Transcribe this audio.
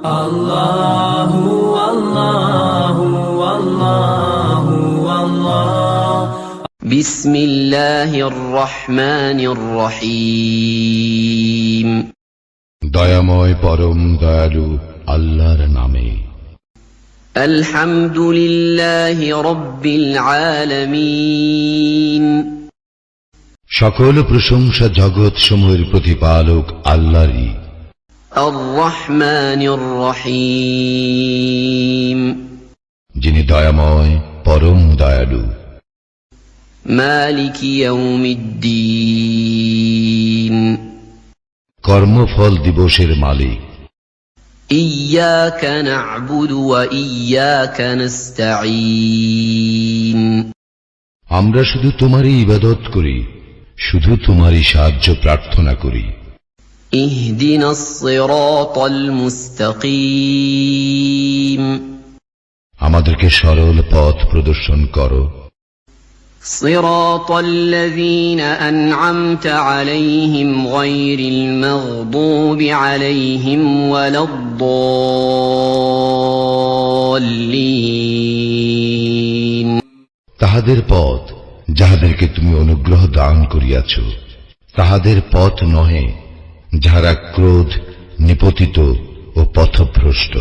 আল্লাহু আল্লাহু আল্লাহু আল্লাহ। বিসমিল্লাহির রহমানির রহিম। দয়াময় পরম দয়ালু আল্লাহর নামে। আলহামদুলিল্লাহি রাব্বিল আলামিন। সকল প্রশংসা জগৎ সমূহের প্রতিপালক আল্লাহরই। আর রহমানির রহিম। যিনি দয়াময় পরম দয়ালু। মালিকি ইয়াউমিদ্দিন। কর্মফল দিবসের মালিক। ইয়্যাকা না'বুদু ওয়া ইয়্যাকা নাস্তাঈন। আমরা শুধু তোমারই ইবাদত করি, শুধু তোমারই সাহায্য প্রার্থনা করি। ইহদিনাস সিরাতাল মুস্তাকিম। আমাদেরকে সরল পথ প্রদর্শন করো। সিরাতাল্লাযীনা আন'আমতা আলাইহিম গায়রিল মাগদুবি আলাইহিম ওয়ালাদ-দাল্লিন। তাহাদের পথ যাহাদেরকে তুমি অনুগ্রহ দান করিয়াছ, তাহাদের পথ নহে যাহারা ক্রোধ, নিপতিত ও পথভ্রষ্ট।